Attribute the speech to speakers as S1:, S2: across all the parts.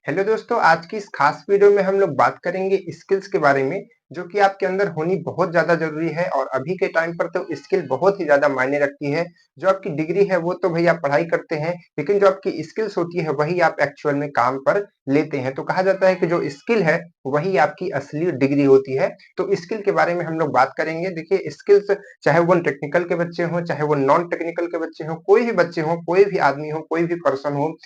S1: Hello दोस्तों, आज की इस खास वीडियो में हम लोग बात करेंगे स्किल्स के बारे में, जो कि आपके अंदर होनी बहुत ज़्यादा ज़रूरी है और अभी के टाइम पर तो स्किल बहुत ही ज़्यादा मायने रखती है। जो आपकी डिग्री है वो तो भई आप पढ़ाई करते हैं, लेकिन जो आपकी स्किल्स होती है वही आप एक्चुअल में काम पर लेते हैं। तो कहा जाता है कि जो स्किल है वही आपकी असली डिग्री होती है। तो स्किल के बारे में हम लोग बात करेंगे। देखिए स्किल्स चाहे वो टेक्निकल के बच्चे हों, चाहे वो नॉन टेक्निकल के बच्चे हों, कोई भी बच्चे हों, कोई भी आदमी हो, कोई भी पर्सन हो,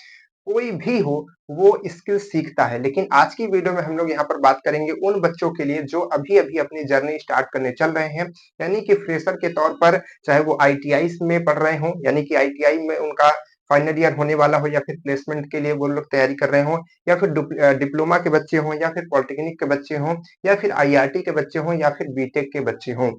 S1: कोई भी हो, वो स्किल सीखता है। लेकिन आज की वीडियो में हम लोग यहाँ पर बात करेंगे उन बच्चों के लिए जो अभी-अभी अपनी जर्नी स्टार्ट करने चल रहे हैं, यानी कि फ्रेशर के तौर पर, चाहे वो आईटीआई में पढ़ रहे हों, यानी कि आईटीआई में उनका फाइनल ईयर होने वाला हो या फिर प्लेसमेंट के लिए वो लोग तैयारी कर रहे हों, या फिर डिप्लोमा के बच्चे हों, या फिर पॉलिटेक्निक के बच्चे हों, या फिर आईआईटी के बच्चे हों, या फिर बीटेक के बच्चे हों।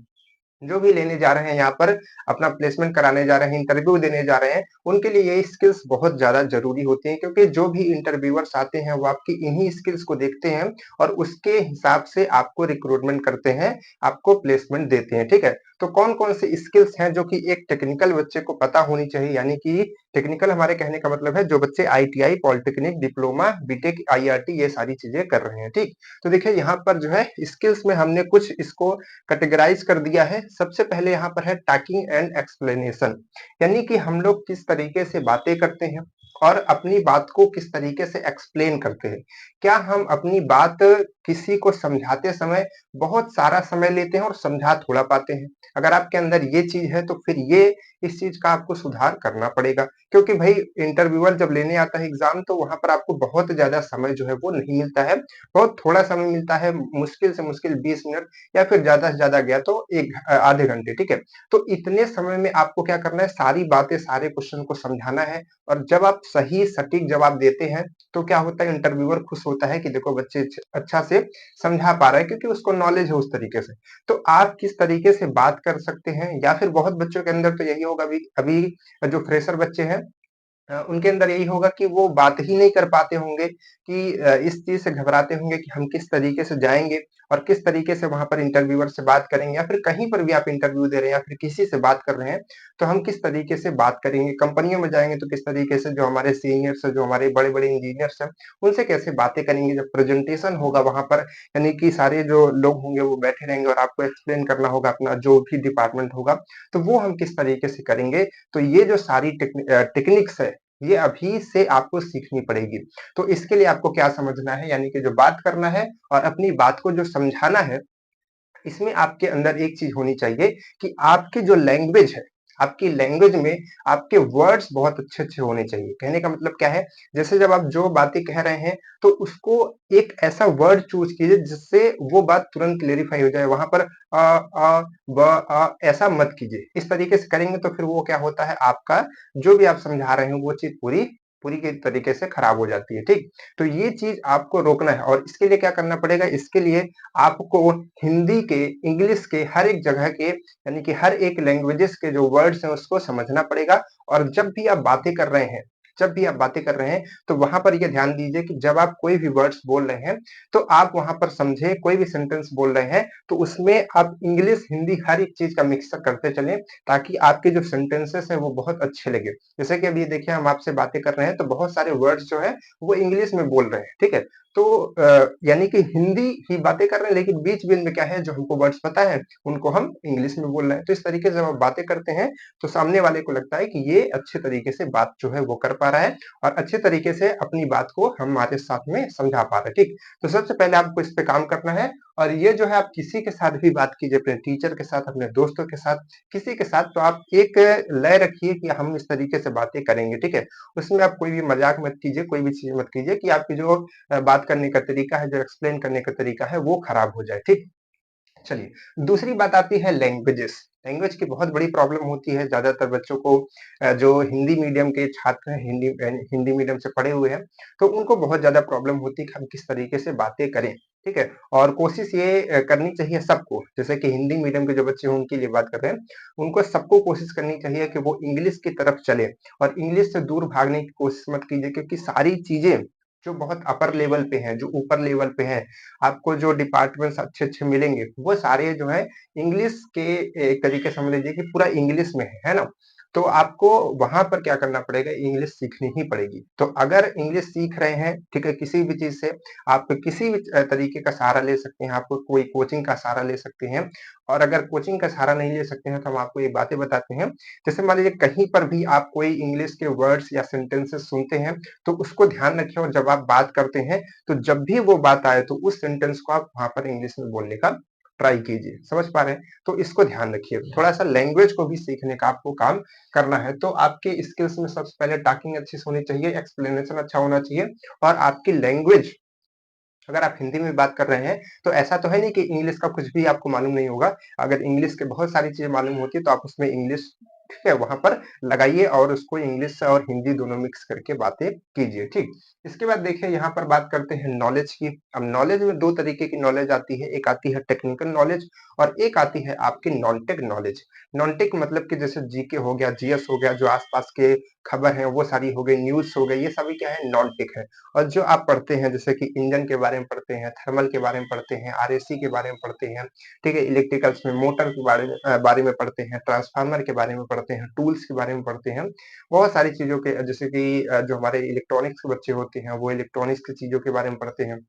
S1: जो भी लेने जा रहे हैं यहाँ पर, अपना प्लेसमेंट कराने जा रहे हैं, इंटरव्यू देने जा रहे हैं, उनके लिए ये स्किल्स बहुत ज़्यादा ज़रूरी होती हैं, क्योंकि जो भी इंटरव्यूअर्स आते हैं, वो आपकी इन्हीं स्किल्स को देखते हैं और उसके हिसाब से आपको रिक्रूटमेंट करते हैं, आपको प्लेसमेंट देते हैं, ठीक है? तो कौन-कौन से स्किल्स हैं जो कि एक टेक्निकल बच्चे को पता होनी चाहिए, यानी कि टेक्निकल हमारे कहने का मतलब है जो बच्चे ITI, polytechnic, diploma, BTech, IIT ये सारी चीज़ें कर रहे हैं, ठीक? तो देखिए यहाँ पर जो है स्किल्स में हमने कुछ इसको कैटेगराइज कर दिया है। सबसे पहले यहाँ पर है टॉकिंग एंड एक्सप्लेनेशन, यानी कि हम लोग किस तरीके से बातें करते हैं और अपनी बात को किस तरीके से एक्सप्लेन करते हैं। क्या हम अपनी बात किसी को समझाते समय बहुत सारा समय लेते हैं और समझा थोड़ा पाते हैं? अगर आपके अंदर ये चीज है तो फिर ये इस चीज का आपको सुधार करना पड़ेगा, क्योंकि भाई इंटरव्यूअर जब लेने आता है एग्जाम, तो वहां पर आपको बहुत ज्यादा समय जो है वो नहीं मिलता है, बहुत थोड़ा समय मिलता है, मुश्किल से मुश्किल 20 मिनट, या फिर ज़्यादा से ज़्यादा गया तो आधे घंटे, ठीक है? तो इतने समय में आपको क्या करना है, सारी बातें, सारे क्वेश्चन को समझाना है। और जब आप सही सटीक जवाब देते हैं, तो क्या होता है, इंटरव्यूअर खुश होता है कि देखो बच्चे अच्छा से समझा पा रहा है, क्योंकि उसको नॉलेज है उस तरीके से। तो आप किस तरीके से बात कर सकते हैं, या फिर बहुत बच्चों के अंदर तो यही होगा, अभी अभी जो फ्रेशर बच्चे हैं, उनके अंदर यही होगा कि वो बात ही नहीं कर पाते होंगे कि इस चीज़ से घबराते होंगे कि हम किस तरीके से जाएँगे और किस तरीके से वहाँ पर इंटरव्यूअर से बात करेंगे, या फिर कहीं पर भी आप इंटरव्यू दे रहे हैं या फिर किसी से बात कर रहे हैं, तो हम किस तरीके से बात करेंगे। कंपनियों में जाएँगे तो किस तरीके से, जो हमारे सीनियर्स हैं, जो हमारे बड़े-बड़े इंजीनियर्स हैं, उनसे कैसे बातें करेंगे। जब प्रेजेंटेशन होगा वहाँ पर, यानी कि सारे जो लोग होंगे वो बैठे रहेंगे और आपको एक्सप्लेन करना होगा अपना जो भी डिपार्टमेंट होगा, तो वो हम किस तरीके से करेंगे। तो ये जो सारी टेक्निक्स है, ये अभी से आपको सीखनी पड़ेगी। तो इसके लिए आपको क्या समझना है, यानी कि जो बात करना है और अपनी बात को जो समझाना है, इसमें आपके अंदर एक चीज होनी चाहिए कि आपकी जो लैंग्वेज है, आपकी लैंग्वेज में आपके वर्ड्स बहुत अच्छे-अच्छे होने चाहिए। कहने का मतलब क्या है, जैसे जब आप जो बातें कह रहे हैं, तो उसको एक ऐसा वर्ड चूज़ कीजिए जिससे वो बात तुरंत क्लेरिफ़ाई हो जाए। वहाँ पर ऐसा मत कीजिए। इस तरीके से करेंगे तो फिर वो क्या होता है, आपका जो भी आप समझा रहे हो वो चीज़ पूरी पूरी के तरीके से खराब हो जाती है, ठीक? तो ये चीज़ आपको रोकना है और इसके लिए क्या करना पड़ेगा, इसके लिए आपको हिंदी के, इंग्लिश के, हर एक जगह के, यानी कि हर एक लैंग्वेजेस के जो वर्ड्स हैं उसको समझना पड़ेगा। और जब भी आप बातें कर रहे हैं, तो वहाँ पर ये ध्यान दीजिए कि जब आप कोई भी वर्ड्स बोल रहे हैं, तो आप वहाँ पर समझे, कोई भी सेंटेंस बोल रहे हैं, तो उसमें आप इंग्लिश, हिंदी हर एक चीज़ का मिक्सअप करते चलें, ताकि आपके जो सेंटेंसेस हैं वो बहुत अच्छे लगे। जैसे कि अभी देखिए हम आपसे बातें कर रहे हैं, तो बहुत सारे वर्ड्स जो हैं वो इंग्लिश में बोल रहे हैं, ठीक है? तो यानी कि हिंदी ही बातें कर रहे हैं, लेकिन बीच-बीच में क्या है, जो हमको वर्ड्स पता है, उनको हम इंग्लिश में बोल रहे हैं। तो इस तरीके से जब आप बातें करते हैं, तो सामने वाले को लगता है कि ये अच्छे तरीके से बात जो है वो कर पा रहा है और अच्छे तरीके से अपनी बात को हमारे साथ में समझा पा रहा है, ठीक? तो सबसे पहले आपको इस पे काम करना है और ये जो है आप किसी के साथ भी बात कीजिए, अपने टीचर के साथ, अपने दोस्तों के साथ, किसी के साथ, तो आप एक लय रखिए कि हम इस तरीके से बातें करेंगे, ठीक है? उसमें आप कोई भी मज़ाक मत कीजिए, कोई भी चीज़ मत कीजिए कि आपकी जो बात करने का तरीका है, जो एक्सप्लेन करने का तरीका है, वो खराब हो जाए, ठीक? चलिए, दूसरी बात आती है लैंग्वेजेस। लैंग्वेज की बहुत बड़ी प्रॉब्लम होती है ज़्यादातर बच्चों को, जो हिंदी मीडियम के छात्र हैं, हिंदी मीडियम से पढ़े हुए हैं, तो उनको बहुत ज़्यादा प्रॉब्लम होती है कि हम किस तरीके से बातें करें, ठीक है? और कोशिश ये करनी चाहिए सबको, जैसे कि हिंदी मीडियम के जो बच्चे हैं उनके लिए बात कर रहे हैं, उनको सबको कोशिश करनी चाहिए कि वो इंग्लिश की तरफ चलें और इंग्लिश से दूर भागने की कोशिश मत कीजिए, क्योंकि सारी चीज़ें जो बहुत अपर लेवल पे हैं, जो ऊपर लेवल पे हैं, आपको जो डिपार्टमेंट्स अच्छे-अच्छे मिलेंगे, वो सारे जो है इंग्लिश के, एक तरीके से समझ लीजिए कि पूरा इंग्लिश में है ना? तो आपको वहां पर क्या करना पड़ेगा, इंग्लिश सीखनी ही पड़ेगी। तो अगर इंग्लिश सीख रहे हैं, ठीक है, किसी भी चीज से आप किसी भी तरीके का सहारा ले सकते हैं, आपको कोई कोचिंग का सहारा ले सकते हैं। और अगर कोचिंग का सहारा नहीं ले सकते हैं तो हम आपको ये बातें बताते हैं। जैसे मान लीजिए कहीं पर भी आप कोई इंग्लिश के वर्ड्स या सेंटेंसेस सुनते हैं, तो उसको ध्यान रखिए और जब आप बात करते हैं तो जब भी वो बात आए तो उस सेंटेंस को आप वहां पर इंग्लिश में बोलने का ट्राई कीजिए। समझ पा रहे हैं? तो इसको ध्यान रखिए। थोड़ा सा लैंग्वेज को भी सीखने का आपको काम करना है। तो आपके स्किल्स में सबसे पहले टॉकिंग अच्छी होनी चाहिए, एक्सप्लेनेशन अच्छा होना चाहिए और आपकी लैंग्वेज, अगर आप हिंदी में बात कर रहे हैं तो ऐसा तो है नहीं कि इंग्लिश का कुछ भी आपको मालूम नहीं होगा। अगर इंग्लिश के बहुत सारी चीजें मालूम होती है तो आप उसमें इंग्लिश, ठीक है, वहां पर लगाइए और उसको इंग्लिश और हिंदी दोनों मिक्स करके बातें कीजिए। ठीक, इसके बाद देखिए यहाँ पर बात करते हैं नॉलेज की। अब नॉलेज में दो तरीके की नॉलेज आती है, एक आती है टेक्निकल नॉलेज और एक आती है आपकी non tech knowledge. Non tech मतलब कि जैसे जीके हो गया, जीएस हो गया, जो आसपास के खबर है वो सारी हो गई, न्यूज हो गई, ये सभी क्या है, नॉन टेक है। और जो आप पढ़ते हैं जैसे कि इंजन के बारे में पढ़ते हैं, थर्मल के बारे में पढ़ते हैं, आरएसी के बारे में पढ़ते हैं, ठीक है, इलेक्ट्रिकल्स में मोटर के बारे में पढ़ते हैं, ट्रांसफार्मर के बारे में पढ़ते हैं, टूल्स के बारे में पढ़ते हैं, बहुत सारी चीजों के, जैसे कि जो हमारे इलेक्ट्रॉनिक्स के बच्चे होते हैं वो इलेक्ट्रॉनिक्स की चीजों के बारे में पढ़ते हैं।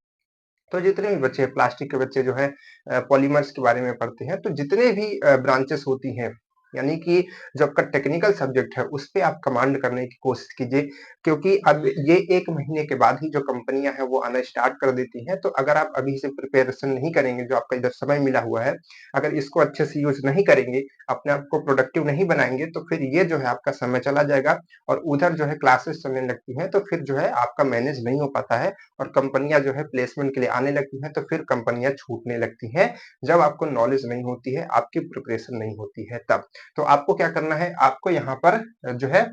S1: तो जितने भी बच्चे हैं, प्लास्टिक के बच्चे जो है पॉलीमर्स के बारे में पढ़ते हैं। तो जितने भी ब्रांचेस होती हैं, यानी कि जो आपका टेक्निकल सब्जेक्ट है उस पे आप कमांड करने की कोशिश कीजिए, क्योंकि अब ये 1 महीने के बाद ही जो कंपनियां हैं वो आना स्टार्ट कर देती हैं। तो अगर आप अभी से प्रिपरेशन नहीं करेंगे, जो आपका इधर समय मिला हुआ है, अगर इसको अच्छे से यूज नहीं करेंगे, अपने आप को प्रोडक्टिव नहीं बनाएंगे, तो फिर ये जो है आपका समय चला जाएगा और उधर जो है क्लासेस चलने लगती हैं, तो फिर जो है आपका मैनेज नहीं हो पाता है और कंपनियां जो है प्लेसमेंट के लिए आने लगती हैं, तो फिर कंपनियां छूटने लगती हैं। जब आपको नॉलेज नहीं होती है, आपकी प्रिपरेशन नहीं होती है तब। तो आपको क्या करना है, आपको यहाँ पर जो है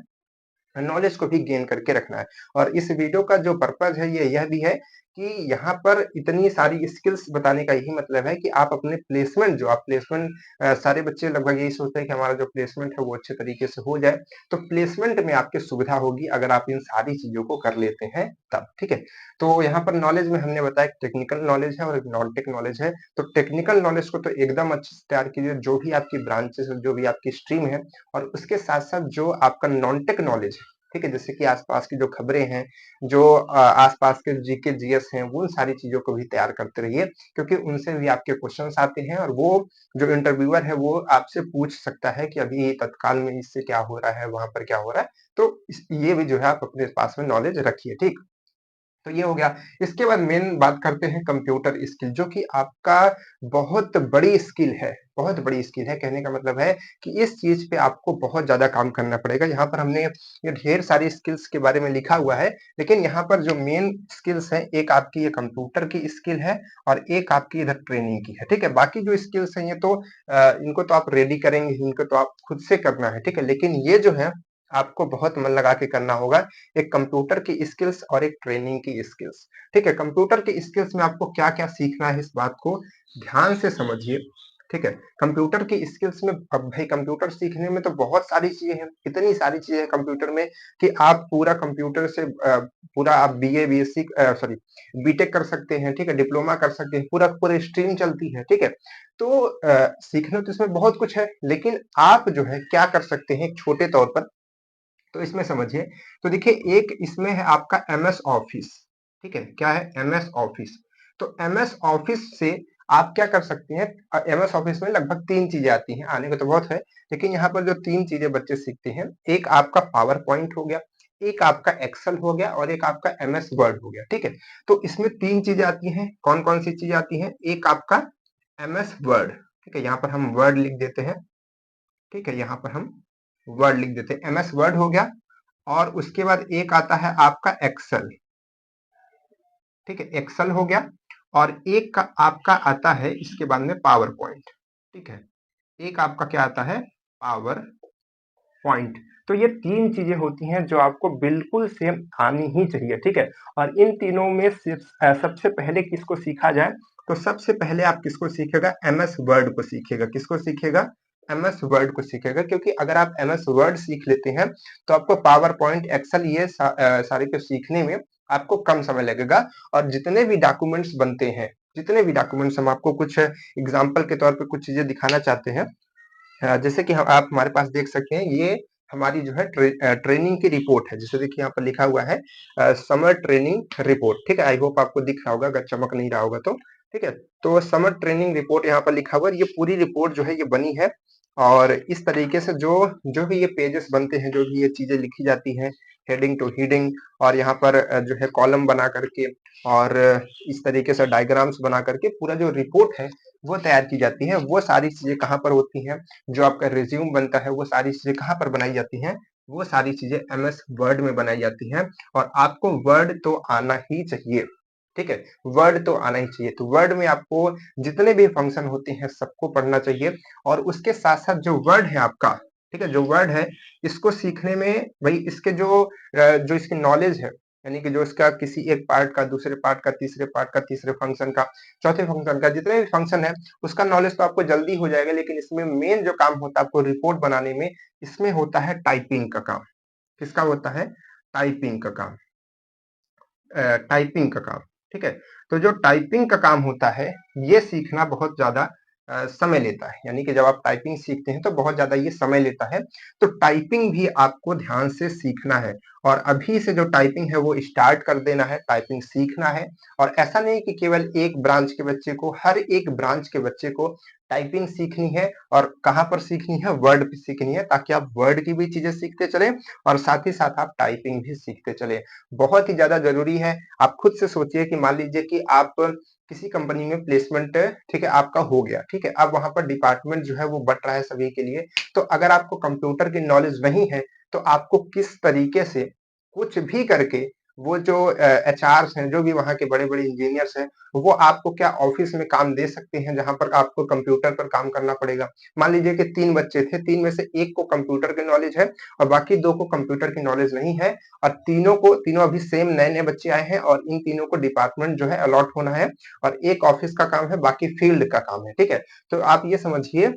S1: नॉलेज को भी गेन करके रखना है। और इस वीडियो का जो पर्पज है ये यह भी है कि यहाँ पर इतनी सारी स्किल्स बताने का यही मतलब है कि आप अपने प्लेसमेंट, जो आप प्लेसमेंट, सारे बच्चे लगभग यही सोचते हैं कि हमारा जो प्लेसमेंट है वो अच्छे तरीके से हो जाए। तो प्लेसमेंट में आपकी सुविधा होगी अगर आप इन सारी चीजों को कर लेते हैं तब, ठीक है। तो यहाँ पर नॉलेज में हमने बताया टेक्निकल नॉलेज है और एक नॉन टेक नॉलेज है। तो टेक्निकल नॉलेज को तो एकदम अच्छे से तैयार कीजिए, जो भी आपकी ब्रांचेस है, जो भी आपकी स्ट्रीम है, और उसके साथ साथ जो आपका नॉन टेक नॉलेज है, ठीक है, जैसे कि आसपास की जो खबरें हैं, जो आसपास के जीके जीएस हैं, वो उन सारी चीजों को भी तैयार करते रहिए, क्योंकि उनसे भी आपके क्वेश्चंस आते हैं और वो जो इंटरव्यूअर है वो आपसे पूछ सकता है कि अभी तत्काल में इससे क्या हो रहा है, वहां पर क्या हो रहा है। तो ये भी जो है आप अपने पास में नॉलेज रखिए। ठीक, तो ये हो गया। इसके बाद मेन बात करते हैं कंप्यूटर स्किल, जो कि आपका बहुत बड़ी स्किल है, बहुत बड़ी स्किल है। कहने का मतलब है कि इस चीज पे आपको बहुत ज्यादा काम करना पड़ेगा। यहाँ पर हमने ये ढेर सारी स्किल्स के बारे में लिखा हुआ है, लेकिन यहाँ पर जो मेन स्किल्स है, एक आपकी ये कंप्यूटर की स्किल है और एक आपकी इधर ट्रेनिंग की है, ठीक है। बाकी जो स्किल्स हैं ये तो इनको तो आप रेडी करेंगे, इनको तो आप खुद से करना है, ठीक है, लेकिन ये जो है आपको बहुत मन लगा के करना होगा। एक कंप्यूटर की स्किल्स और एक ट्रेनिंग की स्किल्स, ठीक है। कंप्यूटर की स्किल्स में आपको क्या क्या सीखना है, इस बात को ध्यान से समझिए, ठीक है। कंप्यूटर की स्किल्स में, अब भाई कंप्यूटर सीखने में तो बहुत सारी चीजें हैं, इतनी सारी चीजें हैं कंप्यूटर में कि आप पूरा कंप्यूटर से पूरा आप बीए बीएससी सॉरी बीटेक कर सकते हैं, ठीक है, डिप्लोमा कर सकते हैं, पूरा पूरी स्ट्रीम चलती है, ठीक है। तो सीखना तो इसमें बहुत कुछ है, लेकिन आप जो है क्या कर सकते हैं एक छोटे तौर पर, तो इसमें समझिए। तो देखिए एक इसमें है आपका एमएस ऑफिस, ठीक है, क्या है, एमएस ऑफिस। तो एमएस ऑफिस से आप क्या कर सकते हैं, एमएस ऑफिस में लगभग 3 चीजें आती हैं, आने को तो बहुत है, लेकिन यहाँ पर जो 3 चीजें बच्चे सीखते हैं, एक आपका पावर पॉइंट हो गया, एक आपका एक्सेल हो गया और एक आपका एमएस वर्ड हो गया, ठीक है। तो इसमें 3 चीजें आती हैं, कौन कौन सी चीजें आती हैं, एक आपका एमएस वर्ड, ठीक है, यहाँ पर हम वर्ड लिख देते हैं, ठीक है, यहाँ पर हम वर्ड लिख देते हैं, एमएस वर्ड हो गया। और उसके बाद एक आता है आपका एक्सेल, ठीक है, एक्सेल हो गया। और एक का आपका आता है इसके बाद में पावर पॉइंट, ठीक है, एक आपका क्या आता है, पावर पॉइंट। तो ये 3 चीजें होती हैं जो आपको बिल्कुल से आनी ही चाहिए, ठीक है। और इन तीनों में सबसे पहले किसको सीखा जाए, तो सबसे पहले आप किसको सीखेगा, एमएस वर्ड को सीखेगा। किसको सीखेगा, एमएस वर्ड को सीखेगा, क्योंकि अगर आप एमएस वर्ड सीख लेते हैं तो आपको पावर पॉइंट, एक्सेल, ये सारे को सीखने में आपको कम समय लगेगा। और जितने भी डॉक्यूमेंट्स बनते हैं, जितने भी डॉक्यूमेंट्स, हम आपको कुछ एग्जाम्पल के तौर पे कुछ चीजें दिखाना चाहते हैं। जैसे कि आप हमारे पास देख सकते हैं, ये हमारी जो है ट्रेनिंग की रिपोर्ट है। जैसे देखिए यहाँ पर लिखा हुआ है समर ट्रेनिंग रिपोर्ट, ठीक है। आई होप आपको दिख रहा होगा, अगर चमक नहीं रहा होगा तो, ठीक है। तो समर ट्रेनिंग रिपोर्ट यहाँ पर लिखा हुआ है, ये पूरी रिपोर्ट जो है ये बनी है। और इस तरीके से जो जो भी ये पेजेस बनते हैं, जो भी ये चीजें लिखी जाती हैं, हेडिंग टू हेडिंग, और यहाँ पर जो है कॉलम बना करके, और इस तरीके से डायग्राम्स बना करके पूरा जो रिपोर्ट है वो तैयार की जाती है। वो सारी चीजें कहाँ पर होती हैं, जो आपका रिज्यूम बनता है, वो सारी चीजें कहाँ पर बनाई जाती हैं, वो सारी चीजें एमएस वर्ड में बनाई जाती हैं। और आपको वर्ड तो आना ही चाहिए, ठीक है। वर्ड तो आना ही चाहिए। तो वर्ड में आपको जितने भी फंक्शन होते हैं सबको पढ़ना चाहिए। और उसके साथ साथ जो वर्ड है आपका, ठीक है, जो वर्ड है इसको सीखने में भाई इसके जो इसकी नॉलेज है, यानी कि जो इसका किसी एक पार्ट का, दूसरे पार्ट का, तीसरे पार्ट का, तीसरे फंक्शन का, चौथे फंक्शन का, जितने भी फंक्शन है उसका नॉलेज तो आपको जल्दी हो जाएगा। लेकिन इसमें मेन जो काम होता है आपको रिपोर्ट बनाने में, इसमें होता है टाइपिंग का काम। किसका होता है? टाइपिंग का काम। टाइपिंग का काम, ठीक है। तो जो टाइपिंग का काम होता है ये सीखना बहुत ज्यादा समय लेता है। यानी कि जब आप टाइपिंग सीखते हैं तो बहुत ज्यादा ये समय लेता है। तो टाइपिंग भी आपको ध्यान से सीखना है। और अभी से जो टाइपिंग है वो स्टार्ट कर देना है, टाइपिंग सीखना है। और ऐसा नहीं कि केवल एक ब्रांच के बच्चे को, हर एक ब्रांच के बच्चे को टाइपिंग सीखनी है। और कहाँ पर सीखनी है? वर्ड पे सीखनी है, ताकि आप वर्ड की भी चीजें सीखते चले और साथ ही साथ आप टाइपिंग भी सीखते चले। बहुत ही ज्यादा जरूरी है। आप खुद से सोचिए कि मान लीजिए कि आप किसी कंपनी में प्लेसमेंट, ठीक है, आपका हो गया, ठीक है। अब वहां पर डिपार्टमेंट जो है वो बट रहा है सभी के लिए। तो अगर आपको कंप्यूटर की नॉलेज नहीं है तो आपको किस तरीके से कुछ भी करके वो जो एचआर्स हैं, जो भी वहां के बड़े बड़े इंजीनियर्स हैं, वो आपको क्या ऑफिस में काम दे सकते हैं जहां पर आपको कंप्यूटर पर काम करना पड़ेगा। मान लीजिए कि 3 बच्चे थे, 3 में से एक को कंप्यूटर की नॉलेज है और बाकी 2 को कंप्यूटर की नॉलेज नहीं है। और तीनों अभी सेम नए नए बच्चे आए हैं और इन तीनों को डिपार्टमेंट जो है अलॉट होना है। और एक ऑफिस का काम है, बाकी फील्ड का काम है, ठीक है। तो आप ये समझिए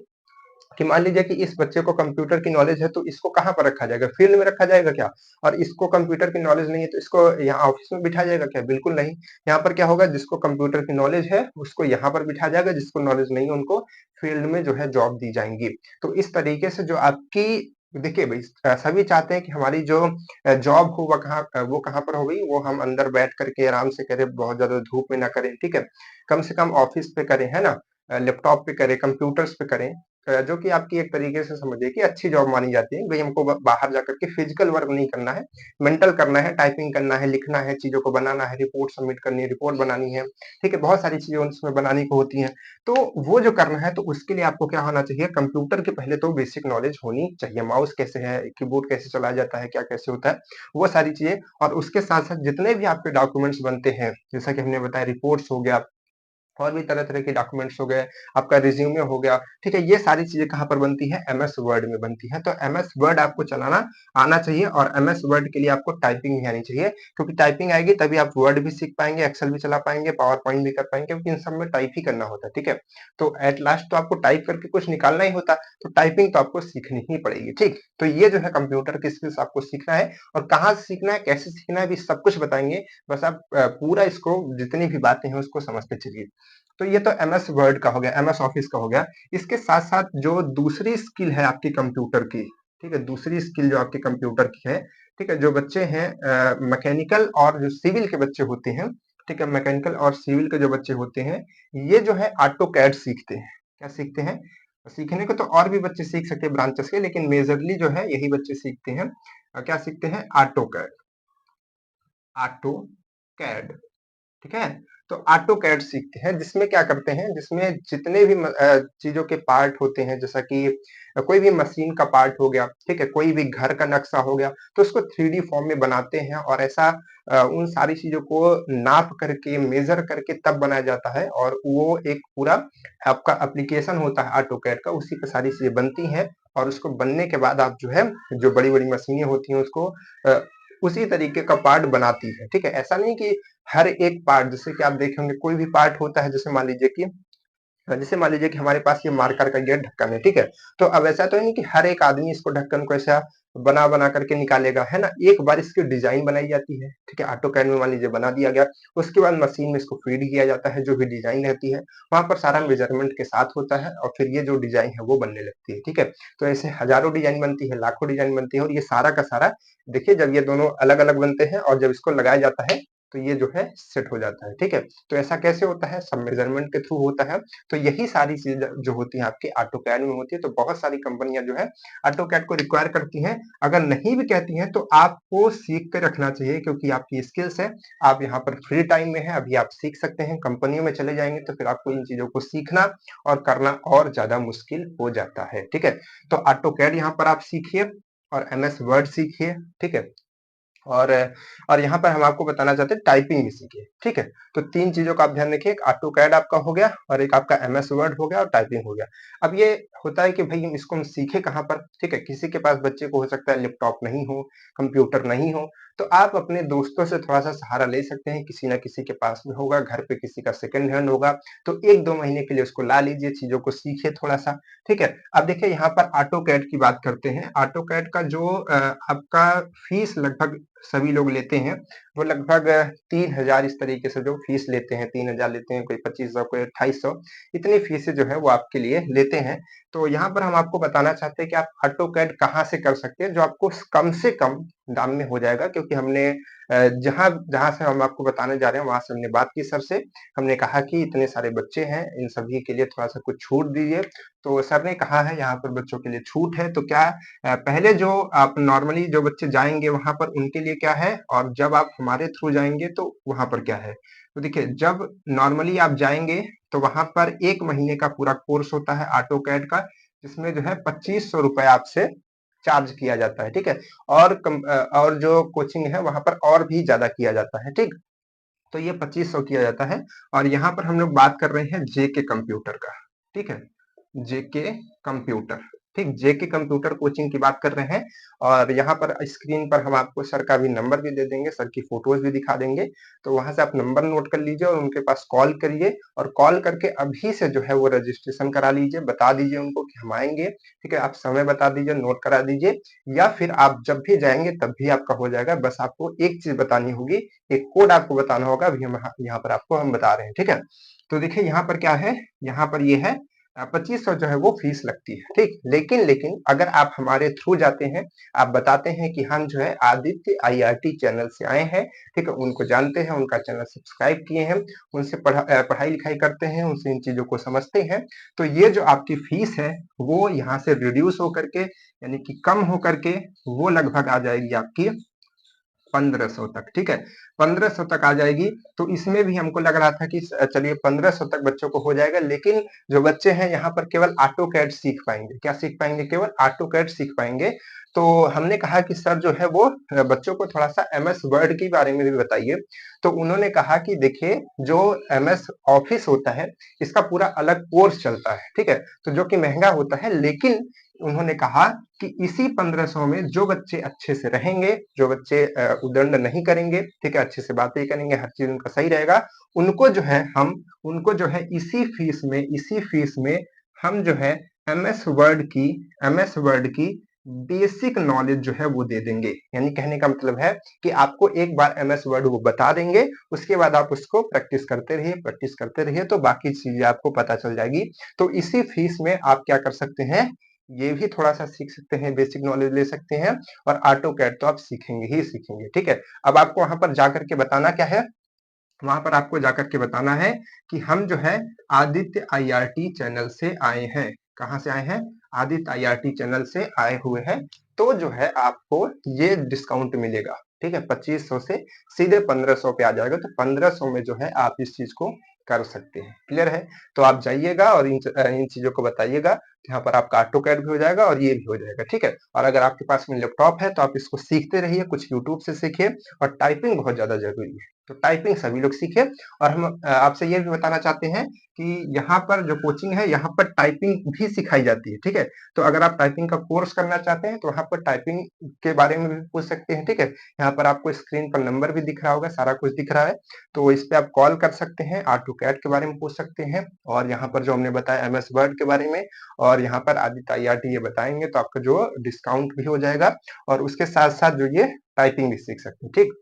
S1: कि मान लीजिए कि इस बच्चे को कंप्यूटर की नॉलेज है तो इसको कहाँ पर रखा जाएगा? फील्ड में रखा जाएगा क्या? और इसको कंप्यूटर की नॉलेज नहीं है तो इसको यहाँ ऑफिस में बिठा जाएगा क्या? बिल्कुल नहीं। यहाँ पर क्या होगा, जिसको कंप्यूटर की नॉलेज है उसको यहाँ पर बिठा जाएगा, जिसको नॉलेज नहीं है उनको फील्ड में जो है जॉब दी जाएंगी। तो इस तरीके से जो आपकी, देखिए भाई, सभी चाहते हैं कि हमारी जो जॉब हो वो कहाँ पर हो गई, वो हम अंदर बैठ करके आराम से करें, बहुत ज्यादा धूप में ना करें, ठीक है। कम से कम ऑफिस पे करें, है ना, लैपटॉप पे करें, कंप्यूटर्स पे करें। जो कि आपकी एक तरीके से समझिए कि अच्छी जॉब मानी जाती है। भाई हमको बाहर जाकर के फिजिकल वर्क नहीं करना है, मेंटल करना है, टाइपिंग करना है, लिखना है, चीजों को बनाना है, रिपोर्ट सबमिट करनी है, रिपोर्ट बनानी है, ठीक है। बहुत सारी चीजें उसमें बनानी को होती हैं। तो वो जो करना है तो उसके लिए आपको क्या होना चाहिए? कंप्यूटर के पहले तो बेसिक नॉलेज होनी चाहिए। माउस कैसे है, कीबोर्ड कैसे चलाया जाता है, क्या कैसे होता है, वो सारी चीजें। और उसके साथ साथ जितने भी आपके डॉक्यूमेंट्स बनते हैं, जैसा कि हमने बताया रिपोर्ट्स हो गया, और भी तरह-तरह के डॉक्यूमेंट्स हो गए, आपका रिज्यूमे हो गया, ठीक है। ये सारी चीजें कहाँ पर बनती है? एमएस वर्ड में बनती है। तो एमएस वर्ड आपको चलाना आना चाहिए। और एमएस वर्ड के लिए आपको टाइपिंग भी आनी चाहिए, क्योंकि टाइपिंग आएगी तभी आप वर्ड भी सीख पाएंगे, एक्सेल भी चला पाएंगे, पावर पॉइंट भी कर पाएंगे, क्योंकि इन सब में टाइप ही करना होता है, ठीक है। तो एट लास्ट तो आपको टाइप करके कुछ निकालना ही होता है, तो टाइपिंग तो आपको सीखनी ही पड़ेगी, ठीक। तो ये जो है कंप्यूटर की स्किल्स आपको सीखना है। और कहाँ से सीखना है, कैसे सीखना है, भी सब कुछ बताएंगे। बस आप पूरा इसको, जितनी भी बातें हैं उसको समझते चलिए। तो ये तो एमएस वर्ड का हो गया, एमएस ऑफिस का हो गया। इसके साथ साथ जो दूसरी स्किल है आपकी कंप्यूटर की, ठीक है, दूसरी स्किल जो आपके कंप्यूटर की है, ठीक है, जो बच्चे हैं मैकेनिकल और जो सिविल के बच्चे होते हैं, ठीक है, मैकेनिकल और सिविल के जो बच्चे होते हैं, ये जो है ऑटो कैड सीखते हैं। क्या सीखते हैं? सीखने को तो और भी बच्चे सीख सकते हैं ब्रांचेस के, लेकिन मेजरली जो है यही बच्चे सीखते हैं। क्या सीखते हैं? Auto CAD. ऑटो कैड, ठीक है। तो ऑटो कैड सीखते हैं, जिसमें क्या करते हैं, जिसमें जितने भी चीजों के पार्ट होते हैं, जैसा कि कोई भी मशीन का पार्ट हो गया, ठीक है, कोई भी घर का नक्शा हो गया, तो उसको 3D फॉर्म में बनाते हैं। और ऐसा उन सारी चीजों को नाप करके, मेजर करके तब बनाया जाता है। और वो एक पूरा आपका एप्लीकेशन होता है ऑटो कैड का, उसी पे सारी चीजें बनती हैं। और उसको बनने के बाद आप जो है, जो बड़ी बड़ी मशीनें होती हैं उसको अ, उसी तरीके का पार्ट बनाती है, ठीक है। ऐसा नहीं कि हर एक पार्ट, जैसे कि आप देखे होंगे कोई भी पार्ट होता है, जैसे मान लीजिए कि हमारे पास ये मार्कर का ये ढक्कन है, ठीक है। तो अब ऐसा तो नहीं कि हर एक आदमी इसको ढक्कन को ऐसा बना करके निकालेगा, है ना? एक बार इसकी डिजाइन बनाई जाती है, ठीक है? ऑटोकैड में मान लीजिए बना दिया गया, उसके बाद मशीन में इसको फीड किया जाता है, जो भी डिजाइन रहती है वहां पर सारा मेजरमेंट के साथ होता है और फिर ये जो डिजाइन है वो बनने लगती है, ठीक है? तो ऐसे हजारों डिजाइन बनती है, लाखों डिजाइन बनती है और ये सारा का सारा देखिए जब ये दोनों अलग अलग बनते हैं और जब इसको लगाया जाता है तो ये जो है सेट हो जाता है, ठीक है? तो ऐसा कैसे होता है? सब मेजरमेंट के थ्रू होता है। तो यही सारी चीज जो होती है आपके ऑटोकैड में होती है। तो बहुत सारी कंपनियां जो है ऑटोकैड को रिक्वायर करती हैं। अगर नहीं भी कहती हैं तो आपको सीख कर रखना चाहिए, क्योंकि आपकी स्किल्स है, आप यहाँ पर फ्री टाइम में है, अभी आप सीख सकते हैं। कंपनियों में चले जाएंगे तो फिर आपको इन चीजों को सीखना और करना और ज्यादा मुश्किल हो जाता है, ठीक है? तो ऑटोकैड यहाँ पर आप सीखिए और एमएस वर्ड सीखिए, ठीक है? और यहाँ पर हम आपको बताना चाहते हैं टाइपिंग भी सीखिए, ठीक है? तो 3 चीज़ों का आप ध्यान रखिए, एक ऑटोकैड आपका हो गया और एक आपका एमएस वर्ड हो गया और टाइपिंग हो गया। अब ये होता है कि भई हम सीखे कहाँ पर, ठीक है? किसी के पास बच्चे को हो सकता है लैपटॉप नहीं हो, कंप्यूटर नहीं हो, तो आप अपने दोस्तों से थोड़ा-सा सहारा ले सकते हैं, किसी न किसी के पास में होगा, घर पे किसी का सेकंड हैंड होगा, तो 1-2 महीने के लिए उसको ला लीजिए, चीज़ों को सीखिए थोड़ा-सा, ठीक है? अब देखिए यहाँ पर ऑटोकैड की बात करते हैं। ऑटोकैड का जो आपका फीस लगभग सभी लोग लेते हैं, वो लगभग 3000 इस तरीके से जो फीस लेते हैं, 3000 लेते हैं, कोई 2500, कोई 2800, इतनी फीसें जो है वो आपके लिए लेते हैं। तो यहाँ पर हम आपको बताना चाहते हैं कि आप ऑटोकैड कहाँ से कर सकते हैं, जो आपको कम से कम दाम में हो जाएगा, क्योंकि हमने जहाँ जहाँ से हम आपको बताने जा रहे हैं वहां से हमने बात की सर से। हमने कहा कि इतने सारे बच्चे हैं, इन सभी के लिए थोड़ा सा कुछ छूट दीजिए। तो सर ने कहा है यहाँ पर बच्चों के लिए छूट है। तो क्या पहले जो आप नॉर्मली जो बच्चे जाएंगे वहां पर उनके लिए क्या है, और जब आप हमारे थ्रू जाएंगे तो वहां पर क्या है? तो देखिए जब नॉर्मली आप जाएंगे तो वहां पर 1 महीने का पूरा कोर्स होता है ऑटोकैड का, जिसमें जो है 2500 रुपए आपसे चार्ज किया जाता है, ठीक है? और जो कोचिंग है वहां पर और भी ज्यादा किया जाता है, ठीक? तो ये 2500 किया जाता है। और यहाँ पर हम लोग बात कर रहे हैं जेके कंप्यूटर का, ठीक है? जेके कंप्यूटर, ठीक? जेके कंप्यूटर कोचिंग की बात कर रहे हैं। और यहाँ पर स्क्रीन पर हम आपको सर का भी नंबर भी दे देंगे, सर की फोटोज भी दिखा देंगे। तो वहां से आप नंबर नोट कर लीजिए और उनके पास कॉल करिए, और कॉल करके अभी से जो है वो रजिस्ट्रेशन करा लीजिए, बता दीजिए उनको कि हम आएंगे, ठीक है? आप समय बता दीजिए, नोट करा दीजिए, या फिर आप जब भी जाएंगे तब भी आपका हो जाएगा। बस आपको एक चीज बतानी होगी, एक कोड आपको बताना होगा, अभी हम यहाँ पर आपको हम बता रहे हैं, ठीक है? तो देखिए यहाँ पर क्या है, यहाँ पर ये है 2500 जो है वो फीस लगती है, ठीक? लेकिन लेकिन अगर आप हमारे थ्रू जाते हैं, आप बताते हैं कि हम जो है आदित्य आईआरटी चैनल से आए हैं, ठीक है? उनको जानते हैं, उनका चैनल सब्सक्राइब किए हैं, उनसे पढ़ाई लिखाई करते हैं, उनसे इन चीजों को समझते हैं, तो ये जो आपकी फीस है वो यहाँ से रिड्यूस होकर के, यानी कि कम होकर के, वो लगभग आ जाएगी आपकी 1500 तक, ठीक है? 1500 तक आ जाएगी। तो इसमें भी हमको लग रहा था कि चलिए 1500 तक बच्चों को हो जाएगा, लेकिन जो बच्चे हैं यहाँ पर केवल ऑटोकैड सीख पाएंगे। क्या सीख पाएंगे? केवल ऑटोकैड सीख पाएंगे। तो हमने कहा कि सर जो है वो बच्चों को थोड़ा सा एमएस वर्ड के बारे में भी बताइए। तो उन्होंने कहा कि देखिए जो एमएस ऑफिस होता है, इसका पूरा अलग कोर्स चलता है, ठीक है? तो जो कि महंगा होता है, लेकिन उन्होंने कहा कि इसी 1500 में जो बच्चे अच्छे से रहेंगे, जो बच्चे उद्दंड नहीं करेंगे, ठीक है, अच्छे से बातें करेंगे, हर चीज उनका सही रहेगा, उनको जो है इसी फीस में हम जो है एमएस वर्ड की एमएस वर्ड की बेसिक नॉलेज जो है वो दे देंगे। यानी कहने का मतलब है कि आपको एक बार एमएस वर्ड वो बता देंगे, उसके बाद आप उसको प्रैक्टिस करते रहिए, तो बाकी चीजें आपको पता चल जाएगी। तो इसी फीस में आप क्या कर सकते हैं, ये भी थोड़ा सा सीख सकते हैं, बेसिक नॉलेज ले सकते हैं, और ऑटो कैड तो आप सीखेंगे ही सीखेंगे, ठीक है? अब आपको वहां पर जाकर के बताना क्या है, वहां पर आपको जाकर के बताना है कि हम जो है आदित्य आईआरटी चैनल से आए हैं। कहाँ से आए हैं? आदित्य आईआरटी चैनल से आए हुए हैं। तो जो है आपको ये डिस्काउंट मिलेगा, ठीक है? 2500 से सीधे 1500 पे आ जाएगा। तो 1500 में जो है आप इस चीज को कर सकते हैं। क्लियर है? तो आप जाइएगा और इन चीजों को बताइएगा। यहाँ पर आपका ऑटो कैड भी हो जाएगा और ये भी हो जाएगा, ठीक है? और अगर आपके पास में लैपटॉप है तो आप इसको सीखते रहिए, कुछ यूट्यूब से सीखिए, और टाइपिंग बहुत ज्यादा जरूरी है। तो टाइपिंग सभी लोग सीखे और हम आपसे ये भी बताना चाहते हैं कि यहाँ पर जो कोचिंग है, यहाँ पर टाइपिंग भी सिखाई जाती है, ठीक है? तो अगर आप टाइपिंग का कोर्स करना चाहते हैं, तो वहाँ पर टाइपिंग के बारे में भी पूछ सकते हैं, ठीक है? यहाँ पर आपको स्क्रीन पर नंबर भी दिख रहा होगा, सारा कुछ दिख रहा है, तो इस पे आप कॉल कर सकते हैं, ऑटोकैड के बारे में पूछ सकते हैं और यहाँ पर जो हमने बताया एमएस वर्ड के बारे में और यहाँ पर आदित्य IRT ये बताएँगे, तो आपका जो डिस्काउंट भी हो जाएगा और उसके साथ-साथ जो ये टाइपिंग भी सीख सकते हैं, ठीक?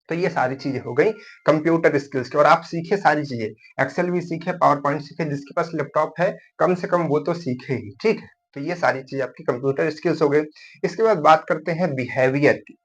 S1: तो ये सारी चीजें हो गई कंप्यूटर स्किल्स की और आप सीखे सारी चीजें, एक्सेल भी सीखे, पावर पॉइंट सीखे, जिसके पास लैपटॉप है कम से कम वो तो सीखे ही, ठीक है? तो ये सारी चीजें आपकी कंप्यूटर स्किल्स हो गई। इसके बाद बात करते हैं बिहेवियर की,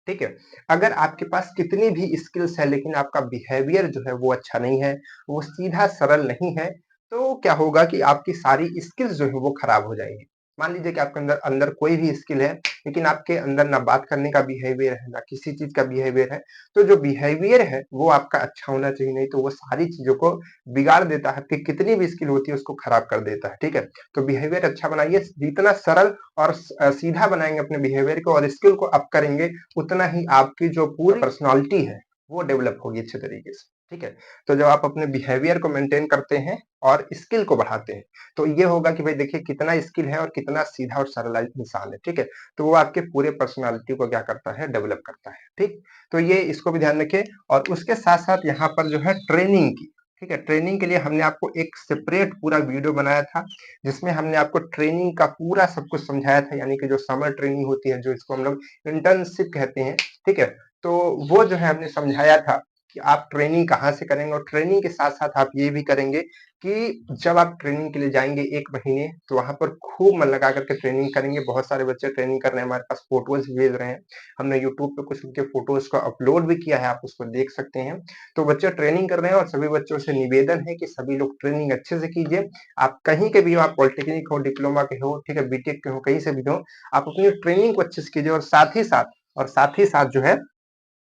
S1: ठीक है? अगर आपके पास कितनी भी स्किल्स है लेकिन आपका बिहेवियर जो है वो अच्छा नहीं है, वो सीधा सरल नहीं है, तो क्या होगा कि आपकी सारी स्किल्स जो है वो खराब हो जाएंगी। मान लीजिए कि आपके अंदर अंदर कोई भी स्किल है लेकिन आपके अंदर ना बात करने का बिहेवियर है, ना किसी चीज का बिहेवियर है, तो जो बिहेवियर है वो आपका अच्छा होना चाहिए, नहीं तो वो सारी चीजों को बिगाड़ देता है, आपकी कितनी भी स्किल होती है उसको खराब कर देता है, ठीक है? तो बिहेवियर अच्छा बनाइए, जितना सरल और सीधा बनाएंगे अपने बिहेवियर को और स्किल को अप करेंगे, उतना ही आपकी जो पूरी पर्सनालिटी है वो डेवलप होगी अच्छे तरीके से, ठीक है? तो जब आप अपने बिहेवियर को मेंटेन करते हैं और स्किल को बढ़ाते हैं, तो ये होगा कि भाई देखिए कितना स्किल है और कितना सीधा और सरल इंसान है, ठीक है? तो वो आपके पूरे पर्सनालिटी को क्या करता है, डेवलप करता है, ठीक? तो ये इसको भी ध्यान रखें और उसके साथ-साथ यहाँ पर जो है ट्रेनिंग की, ठीक है? ट्रेनिंग के लिए हमने आपको एक सेपरेट पूरा वीडियो बनाया था, जिसमें हमने आपको ट्रेनिंग का पूरा सब कुछ समझाया था, यानी कि जो समर ट्रेनिंग होती है, जो इसको हम लोग इंटर्नशिप कहते हैं, ठीक है? तो वो जो है हमने समझाया था कि आप ट्रेनिंग कहाँ से करेंगे और ट्रेनिंग के साथ-साथ आप ये भी करेंगे कि जब आप ट्रेनिंग के लिए जाएँगे 1 महीने, तो वहाँ पर खूब मन लगा कर के ट्रेनिंग करेंगे। बहुत सारे बच्चे ट्रेनिंग कर रहे हैं, हमारे पास फ़ोटोज़ भेज रहे हैं। हमने यूट्यूब पे कुछ उनके फ़ोटोज़ को अपलोड भी किया है, आप उसको देख सकते हैं। तो बच्चे ट्रेनिंग कर रहे हैं और सभी बच्चों से निवेदन है कि सभी लोग ट्रेनिंग अच्छे से कीजिए। आप कहीं के भी हो, आप पॉलिटेक्निक हो, डिप्लोमा के हो, ठीक है, बीटेक के हो, कहीं से भी हो, आप अपनी ट्रेनिंग को अच्छे से कीजिए और साथ ही साथ जो है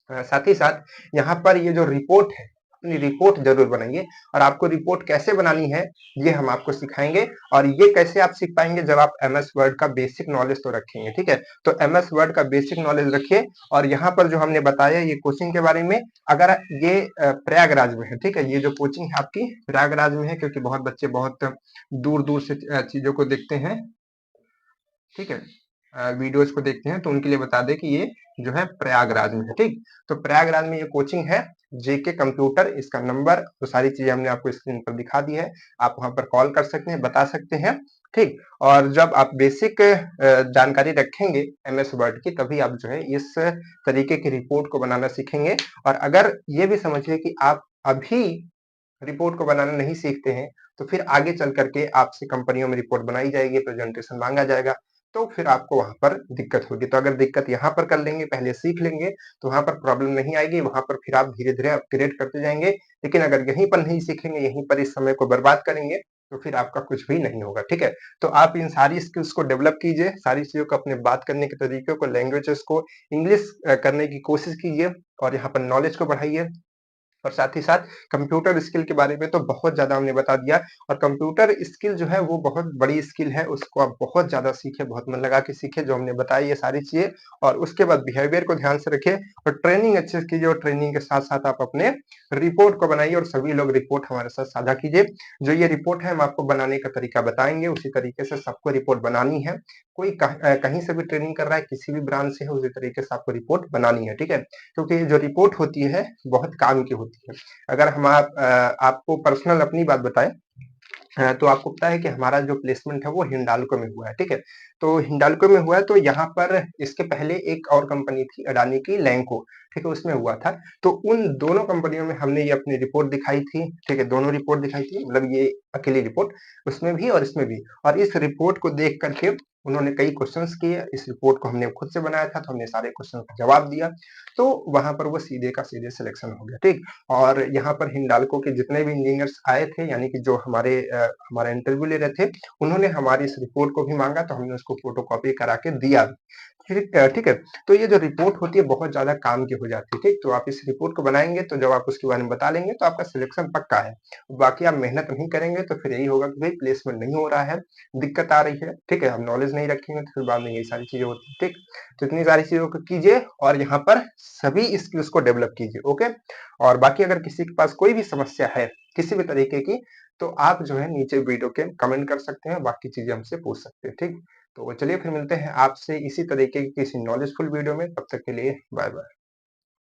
S1: साथ ही साथ यहाँ पर ये जो रिपोर्ट है, अपनी रिपोर्ट ज़रूर बनाइए और आपको रिपोर्ट कैसे बनानी है, ये हम आपको सिखाएँगे और ये कैसे आप सीख पाएँगे जब आप एमएस वर्ड का बेसिक नॉलेज तो रखेंगे, ठीक है? तो एमएस वर्ड का बेसिक नॉलेज रखिए और यहाँ पर जो हमने बताया ये कोचिंग के बारे में, अगर ये प्रयागराज में है, ठीक है? ये जो कोचिंग है आपकी प्रयागराज में है क्योंकि बहुत बच्चे बहुत दूर-दूर से चीज़ों को देखते हैं, ठीक है? वीडियोज़ को देखते हैं तो उनके लिए बता दें कि ये जो है प्रयागराज में है, ठीक? तो प्रयागराज में ये कोचिंग है, जेके कंप्यूटर, इसका नंबर तो सारी चीज़ें हमने आपको स्क्रीन पर दिखा दी है। आप वहाँ पर कॉल कर सकते हैं, बता सकते हैं, ठीक? और जब आप बेसिक जानकारी रखेंगे एमएस वर्ड की तभी आप जो है इस तरीके की रिपोर्ट को बनाना सीखेंगे और अगर ये भी समझिए कि आप अभी रिपोर्ट को बनाना नहीं सीखते हैं, तो फिर आगे चल कर के आपसे कंपनियों में रिपोर्ट बनाई जाएगी, प्रेजेंटेशन माँगा जाएगा, तो फिर आपको वहाँ पर दिक्कत होगी। तो अगर दिक्कत यहाँ पर कर लेंगे, पहले सीख लेंगे, तो वहाँ पर प्रॉब्लम नहीं आएगी, वहाँ पर फिर आप धीरे-धीरे अपग्रेड करते जाएँगे। लेकिन अगर यहीं पर नहीं सीखेंगे, यहीं पर इस समय को बर्बाद करेंगे, तो फिर आपका कुछ भी नहीं होगा, ठीक है? तो आप इन सारी स्किल्स को डेवलप कीजिए, सारी चीज़ों को अपने बात करने के तरीके को, लैंग्वेजेज़ को इंग्लिश करने की कोशिश कीजिए और यहाँ पर नॉलेज को बढ़ाइए। और साथ ही साथ कंप्यूटर स्किल के बारे में तो बहुत ज़्यादा हमने बता दिया और कंप्यूटर स्किल जो है वो बहुत बड़ी स्किल है, उसको आप बहुत ज़्यादा सीखें, बहुत मन लगा के सीखें, जो हमने बताई ये सारी चीज़ें और उसके बाद बिहेवियर को ध्यान से रखें और ट्रेनिंग अच्छे से कीजिए और ट्रेनिंग के साथ-साथ आप अपने रिपोर्ट को बनाइए और सभी लोग रिपोर्ट हमारे साथ साझा कीजिए। जो ये रिपोर्ट है हम आपको बनाने का तरीका बताएँगे, उसी तरीके से सबको रिपोर्ट बनानी है। कोई कहीं से भी ट्रेनिंग कर रहा है, किसी भी ब्रांच से है, उसी तरीके से आपको रिपोर्ट बनानी है, ठीक है? क्योंकि जो रिपोर्ट होती है बहुत काम की होती है। अगर आपको पर्सनल अपनी बात बताएँ तो आपको पता है कि हमारा जो प्लेसमेंट है वो हिंडाल्को में हुआ है, ठीक है? तो हिंडाल्को में हुआ है तो यहाँ पर इसके पहले एक और कंपनी थी अडानी की लैंको, ठीक है? उसमें हुआ था। तो उन दोनों कंपनियों में हमने ये अपनी रिपोर्ट दिखाई थी, ठीक है? दोनों रिपोर्ट दिखाई थी मतलब ये अकेली रिपोर्ट उसमें भी और इसमें भी और इस रिपोर्ट को देख कर के उन्होंने कई क्वेश्चन्स किए, इस रिपोर्ट को हमने खुद से बनाया था, तो हमने सारे क्वेश्चन का जवाब दिया, तो वहाँ पर वो सीधे का सीधे सिलेक्शन हो गया, ठीक? और यहाँ पर हिंडाल्को के जितने भी इंजीनियर्स आए थे यानी कि जो हमारा इंटरव्यू ले रहे थे, उन्होंने हमारी इस रिपोर्ट को भी माँगा तो हमने उसको फोटोकॉपी करा के दिया भी। ठीक है? तो ये जो रिपोर्ट होती है बहुत ज़्यादा काम की हो जाती है, ठीक? तो आप इस रिपोर्ट को बनाएँगे तो जब आप उसके बारे में बता देंगे तो आपका सिलेक्शन पक्का है। बाकी आप मेहनत नहीं करेंगे तो फिर यही होगा कि भई प्लेसमेंट नहीं हो रहा है, दिक्कत आ रही है, ठीक है? आप नॉलेज नहीं रखेंगे तो फिर बाद में यही सारी चीज़ें होती हैं, ठीक? तो इतनी सारी चीज़ों को कीजिए और यहाँ पर सभी स्किल्स को डेवलप कीजिए, ओके? और बाकी अगर किसी के पास कोई भी समस्या है, किसी भी तरीके की, तो आप जो है नीचे वीडियो के कमेंट कर सकते हैं, बाकी चीज़ें हमसे पूछ सकते हैं, ठीक? तो चलिए फिर मिलते हैं आपसे इसी तरीके की किसी नॉलेजफुल वीडियो में, तब तक के लिए बाय बाय।